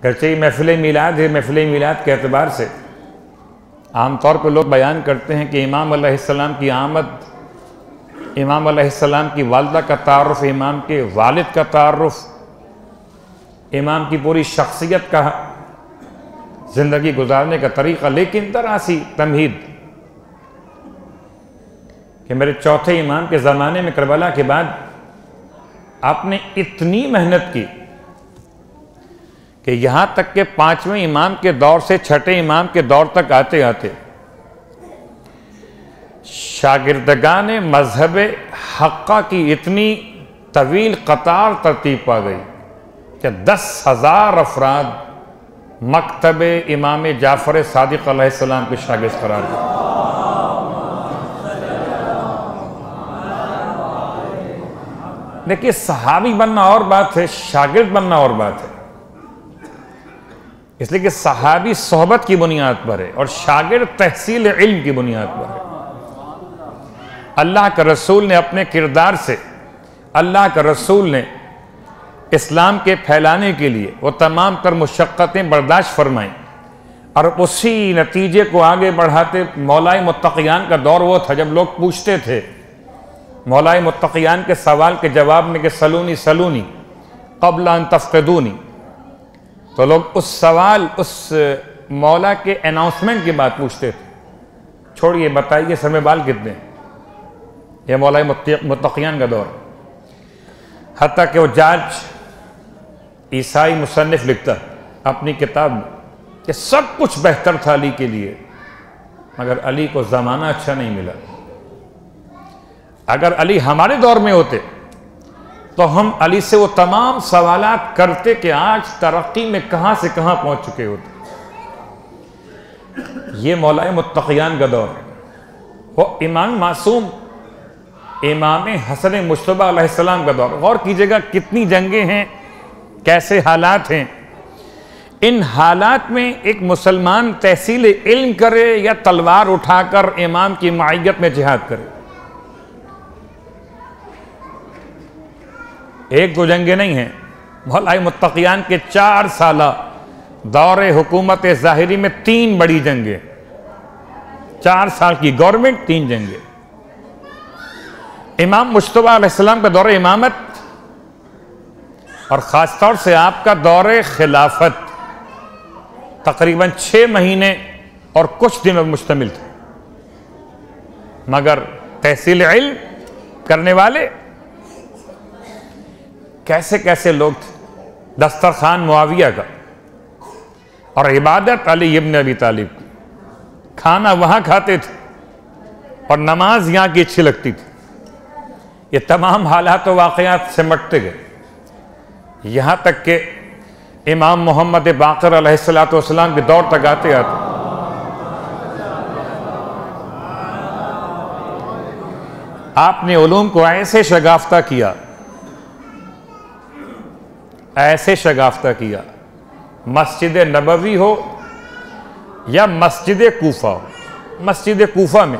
गरचे ही महफिल मिलाद है, महफिल मिलाद के एतबार से आमतौर पर लोग बयान करते हैं कि इमाम अलैहिस्सलाम की आमद, इमाम अलैहिस्सलाम की वालदा का तारुफ, इमाम के वालिद का तारुफ, इमाम की पूरी शख्सियत का, ज़िंदगी गुजारने का तरीक़ा। लेकिन तरह सी तमहीद कि मेरे चौथे इमाम के ज़माने में करबला के बाद आपने इतनी मेहनत की कि यहाँ तक के 5वें इमाम के दौर से 6ठे इमाम के दौर तक आते आते शागिर्दगान मजहब हक्का की इतनी तवील कतार तरतीब पा गई कि 10,000 अफराद मकतब इमाम जाफ़र सादिक़ अलैहिस्सलाम के शागिर्द करार गए। देखिए, सहाबी बनना और बात है, शागिर्द बनना और बात है। इसलिए कि सहाबी सोहबत की बुनियाद पर है और शागिर्द तहसील इल्म की बुनियाद पर है। अल्लाह का रसूल ने अपने किरदार से, अल्लाह का रसूल ने इस्लाम के फैलाने के लिए वो तमाम तर मुशक्क़तें बर्दाश्त फरमाई और उसी नतीजे को आगे बढ़ाते मौलाए मुत्तक़ियान का दौर वो था जब लोग पूछते थे मौलाए मुत्तक़ियान के सवाल के जवाब में कि सलूनी सलूनी क़ब्ल अन तफ़क़िदूनी, तो लोग उस सवाल, उस मौला के अनाउंसमेंट की बात पूछते थे, छोड़िए बताइए सर में बाल कितने। यह मौलाए मुत्तक़ियान का दौर। हत्ता कि वो जाज ईसाई मुसन्निफ लिखता अपनी किताब में कि सब कुछ बेहतर था अली के लिए, मगर अली को ज़माना अच्छा नहीं मिला। अगर अली हमारे दौर में होते तो हम अली से वो तमाम सवालात करते कि आज तरक्की में कहाँ से कहाँ पहुँच चुके होते। ये मौलाए मुत्तक़ियान का दौर है। वो इमाम मासूम इमाम हसन मुज्तबा अलैहिस्सलाम का दौर। गौर कीजिएगा कितनी जंगें हैं, कैसे हालात हैं। इन हालात में एक मुसलमान तहसील इल्म करे या तलवार उठाकर इमाम की माइयत में जिहाद करे। एक दो जंगें नहीं हैं। मौलाए मुत्तक़ियान के 4 साला दौरे हुकूमत ज़ाहिरी में 3 बड़ी जंगें, 4 साल की गवर्नमेंट, 3 जंगें। इमाम मुज्तबा अलैहिस्सलाम का दौरे इमामत और ख़ास तौर से आपका दौरे खिलाफत तकरीबन 6 महीने और कुछ दिनों पर मुश्तमिल थे, मगर तहसील इल्म करने वाले कैसे कैसे लोग थे। दस्तरखान मुआविया का और इबादत अली इब्न अबी तालिब की, खाना वहाँ खाते थे और नमाज यहाँ की अच्छी लगती थी। ये तमाम हालात व वाक़यात सिमटते गए, यहाँ तक कि इमाम मोहम्मद बाक़िर अलैहिस्सलातु वस्सलाम के दौर तक आते आते आपने उलूम को ऐसे शगाफ्ता किया, ऐसे शगाफ्ता किया, मस्जिद नबवी हो या मस्जिद कूफा हो। मस्जिद कूफा में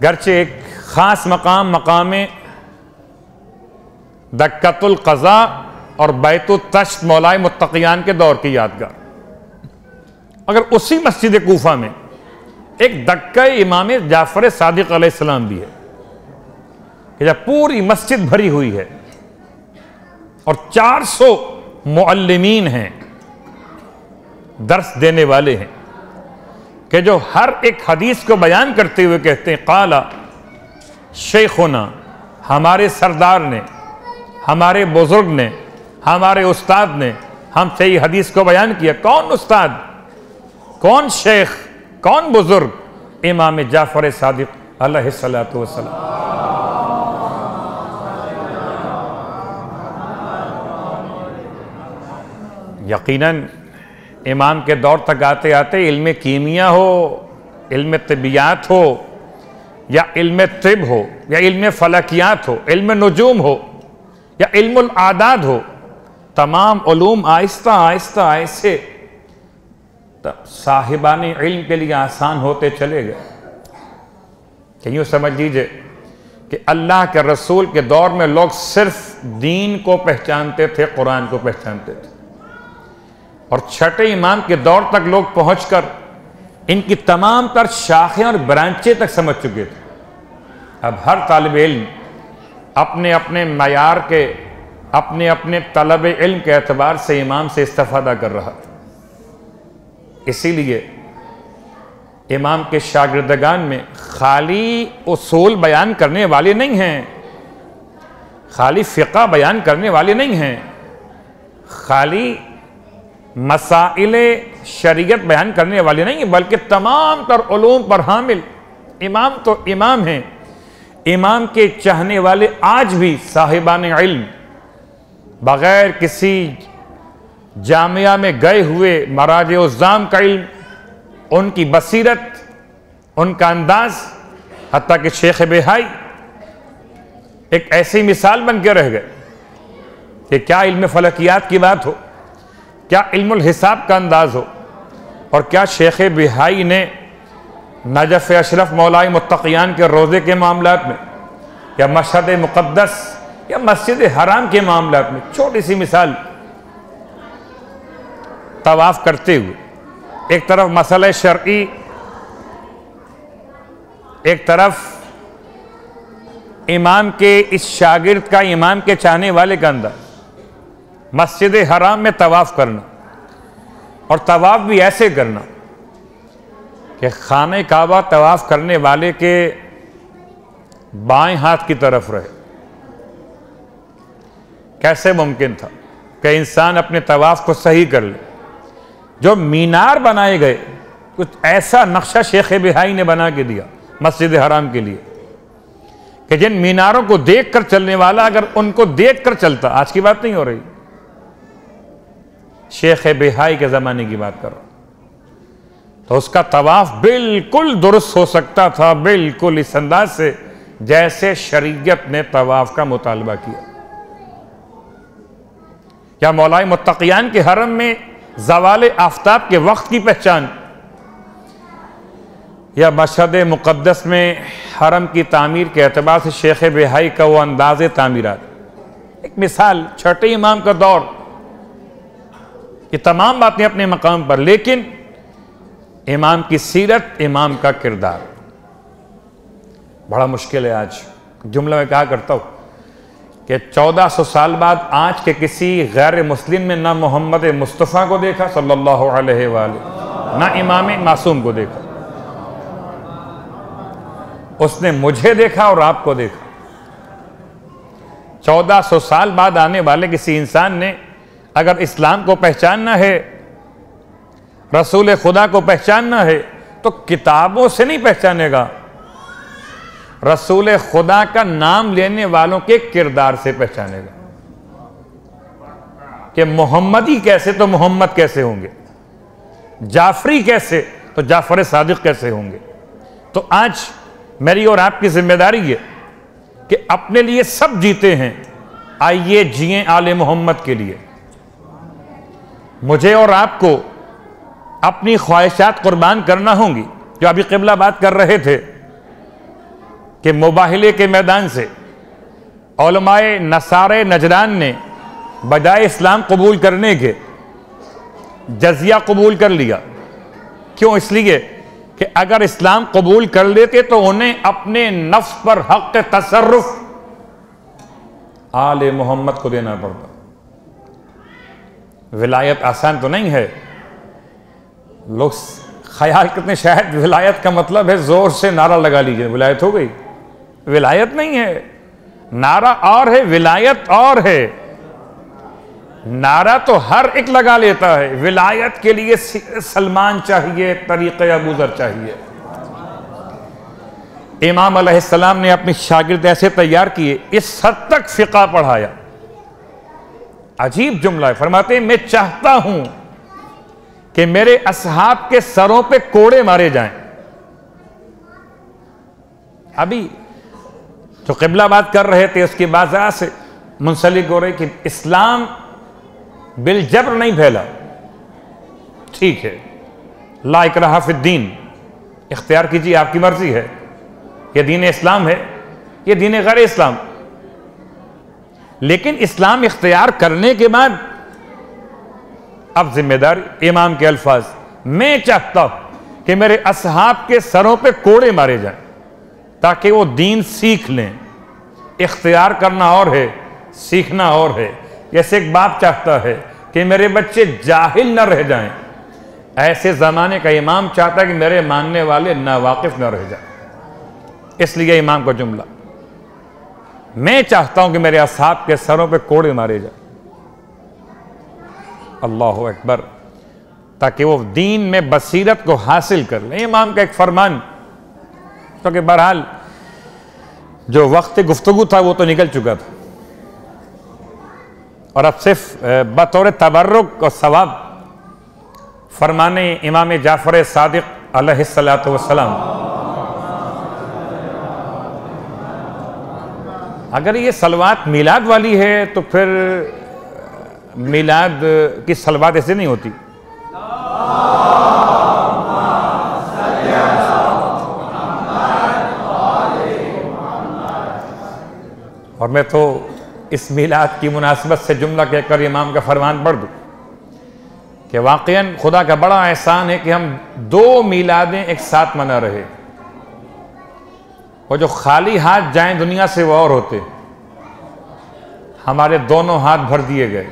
गरचे एक ख़ास मकाम दक्कतुल क़ज़ा और बैतुत तश्त मौलाए मुत्तक़ियान के दौर की यादगार, अगर उसी मस्जिद कूफा में एक दक्का इमाम जाफ़र सादिक़ अलैहिस्सलाम भी है कि जब पूरी मस्जिद भरी हुई है और 400 मुअल्लिमीन हैं, दर्स देने वाले हैं, कि जो हर एक हदीस को बयान करते हुए कहते हैं क़ाला शेखुना, हमारे सरदार ने, हमारे बुजुर्ग ने, हमारे उस्ताद ने हमसे ये हदीस को बयान किया। कौन उस्ताद, कौन शेख, कौन बुजुर्ग? इमाम जाफ़र सादिक़ अलैहिस्सलातु वस्सलाम। यकीनन इमाम के दौर तक आते आते इल्म कीमिया हो, इल्म तिबियात हो या इल्म तिब हो या इल्म फलकियात हो, इल्म नुजूम हो या इल्मुल आदाद हो, तमाम उलूम आहिस्ता आहिस्ता ऐसे साहिबाने इल्म के लिए आसान होते चले गए कि यूँ समझ लीजिए कि अल्लाह के रसूल के दौर में लोग सिर्फ दीन को पहचानते थे, कुरान को पहचानते थे, और छठे इमाम के दौर तक लोग पहुंचकर इनकी तमाम तर शाखें और ब्रांचें तक समझ चुके थे। अब हर तालिब इल्म अपने अपने मयार के, अपने अपने तलब इल्म के एतबार से इमाम से इस्तिफादा कर रहा था। इसीलिए इमाम के शागिर्दगान में खाली उसूल बयान करने वाले नहीं हैं, खाली फ़िक़्ह बयान करने वाले नहीं हैं, खाली मसाइले शरीयत बयान करने वाले नहीं हैं, बल्कि तमाम तर उलूम पर हामिल इमाम तो इमाम हैं। इमाम के चाहने वाले आज भी साहिबान इल्म बग़ैर किसी जामिया में गए हुए मराजे उज़्ज़ाम का इल्म, उनकी बसीरत, उनका अंदाज, हत्ता कि शेख बेहाई एक ऐसी मिसाल बन के रह गए कि क्या इल्म फलकियात की बात हो, क्या इल्मुल हिसाब का अंदाज हो, और क्या शेख बेहाई ने नजफ़ अशरफ मौलाए मुत्तक़ियान के रोज़े के मामलात में, या मशहद मुक़द्दस या मस्जिद हराम के मामलात में, छोटी सी मिसाल, तवाफ़ करते हुए एक तरफ मसला शरई, एक तरफ इमाम के इस शागिर्द का, इमाम के चाहने वाले का अंदर मस्जिद हराम में तवाफ़ करना, और तवाफ़ भी ऐसे करना कि खाने काबा तवाफ़ करने वाले के बाएं हाथ की तरफ रहे। कैसे मुमकिन था कि इंसान अपने तवाफ़ को सही कर ले? जो मीनार बनाए गए, कुछ ऐसा नक्शा शेख बेहाई ने बना के दिया मस्जिद हराम के लिए कि जिन मीनारों को देखकर चलने वाला अगर उनको देखकर चलता, आज की बात नहीं हो रही, शेख बेहाई के ज़माने की बात कर रहा, तो उसका तवाफ़ बिल्कुल दुरुस्त हो सकता था, बिल्कुल इस अंदाज से जैसे शरीयत ने तवाफ़ का मुतालबा किया। या मौलाए मुत्तक़ियान के हरम में ज़वाल आफ्ताब के वक्त की पहचान, या मशहद मुक़द्दस में हरम की तामीर के एतबार से शेख बेहाई का वो अंदाज़ तामीरात। एक मिसाल, छठे इमाम का दौर, ये तमाम बातें अपने मकाम पर, लेकिन इमाम की सीरत, इमाम का किरदार बड़ा मुश्किल है। आज जुमला में कहा करता हूँ कि 1400 साल बाद आज के किसी गैर मुस्लिम में ना मोहम्मद मुस्तफ़ा को देखा सल्लल्लाहु अलैहि वसल्लम, ना इमाम मासूम को देखा। उसने मुझे देखा और आपको देखा। 1400 साल बाद आने वाले किसी इंसान ने अगर इस्लाम को पहचानना है, रसूल खुदा को पहचानना है, तो किताबों से नहीं पहचानेगा, रसूल खुदा का नाम लेने वालों के किरदार से पहचानेगा कि मोहम्मदी कैसे तो मोहम्मद कैसे होंगे, जाफरी कैसे तो जाफर सादिक कैसे होंगे। तो आज मेरी और आपकी जिम्मेदारी है कि अपने लिए सब जीते हैं, आइए जिए आले मोहम्मद के लिए। मुझे और आपको अपनी ख्वाहिशात कुर्बान करना होंगी। जो अभी क़िबला बात कर रहे थे कि मुबाहिले के मैदान से उलमाए नसारे नजरान ने बजाय इस्लाम कबूल करने के जजिया कबूल कर लिया। क्यों? इसलिए कि अगर इस्लाम कबूल कर लेते तो उन्हें अपने नफ्स पर हक़ तसर्रुफ आले मोहम्मद को देना पड़ता। विलायत आसान तो नहीं है। लोग ख्याल करते हैं शायद विलायत का मतलब है जोर से नारा लगा लीजिए विलायत हो गई। विलायत नहीं है, नारा और है, विलायत और है। नारा तो हर एक लगा लेता है, विलायत के लिए सलमान चाहिए, तरीक़े अबू ज़र चाहिए। इमाम अलैहिस्सलाम ने अपने शागिर्द ऐसे तैयार किए, इस हद तक फ़िक़्ह पढ़ाया। अजीब जुमला है, फरमाते हैं मैं चाहता हूं कि मेरे असहाब के सरों पे कोड़े मारे जाएं। अभी जो क़िबला बात कर रहे थे उसकी बाज़ा से मुंसलिक हो रहे कि इस्लाम बिल जबर नहीं फैला। ठीक है, ला इकराहा फिद्दीन, इख्तियार कीजिए, आपकी मर्जी है, यह दीन इस्लाम है, ये दीन गैर इस्लाम। लेकिन इस्लाम इख्तियार करने के बाद अब जिम्मेदारी, इमाम के अल्फाज, मैं चाहता हूं कि मेरे असहाब के सरों पे कोड़े मारे जाएं ताकि वो दीन सीख लें। इख्तियार करना और है, सीखना और है। जैसे एक बाप चाहता है कि मेरे बच्चे जाहिल न रह जाएं, ऐसे ज़माने का इमाम चाहता है कि मेरे मानने वाले नावाकिफ न रह जाएं। इसलिए इमाम का जुमला, मैं चाहता हूं कि मेरे असहाब के सरों पे कोड़े मारे जाएं। अल्लाह अकबर, ताकि वो दीन में बसीरत को हासिल कर लें। इमाम का एक फरमान, तो कि बहरहाल जो वक्त गुफ्तगू था वो तो निकल चुका था, और अब सिर्फ बतौर तबर्रुक और सवाब फरमाने इमाम जाफर सादिक अलैहिस्सलातु वस्सलाम, अगर ये सलवात मिलाद वाली है तो फिर मिलाद की सलवात ऐसे नहीं होती। और मैं तो इस मिलाद की मुनासिबत से जुमला कहकर इमाम का फरमान पढ़ दूं कि वाक़ईन खुदा का बड़ा एहसान है कि हम 2 मिलादें एक साथ मना रहे। और जो खाली हाथ जाएं दुनिया से वो और होते, हमारे दोनों हाथ भर दिए गए।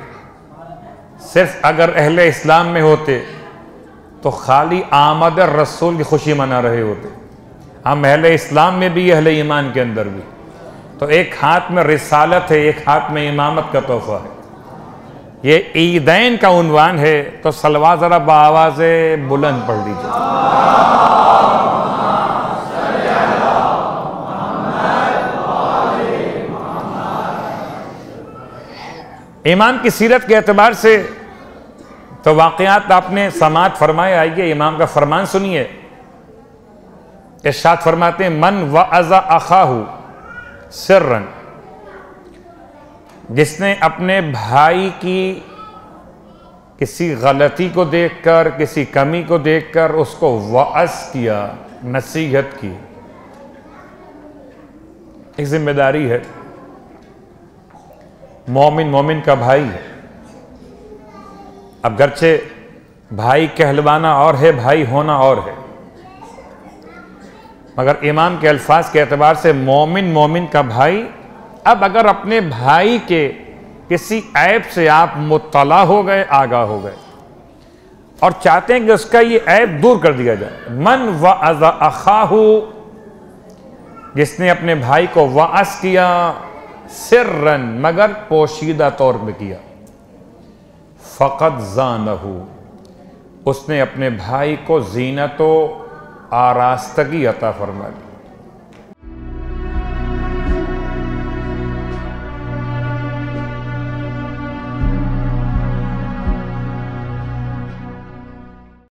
सिर्फ अगर अहले इस्लाम में होते तो खाली आमद रसूल की खुशी मना रहे होते। हम अहले इस्लाम में भी, अहले ईमान के अंदर भी। तो एक हाथ में रिसालत है, एक हाथ में इमामत का तोहफा है। ये ईदैन का उन्वान है, तो सलवा जरा बाआवाज़े बुलंद पढ़ लीजिए। इमाम की सीरत के एतबार से तो वाक़यात आपने समात फरमाए। आइए इमाम का फरमान सुनिए। इरशाद फरमाते हैं, मन वअज़ा अखाहु सिर्रन, जिसने अपने भाई की किसी गलती को देखकर, किसी कमी को देखकर उसको वअज़ किया, नसीहत की। एक जिम्मेदारी है। मोमिन मोमिन का भाई है। अब गर्चे भाई कहलवाना और है, भाई होना और है, मगर इमाम के अल्फाज के एतबार से मोमिन मोमिन का भाई। अब अगर अपने भाई के किसी ऐब से आप मुत्तला हो गए, आगाह हो गए, और चाहते हैं कि उसका ये ऐब दूर कर दिया जाए, मन वअज़ा अखाहु, जिसने अपने भाई को वअज़ किया, सिर्रन, मगर पोशीदा तौर पे किया, फ़क़द ज़ानहु, उसने अपने भाई को ज़ीनतो आरास्तगी अता फरमा दी।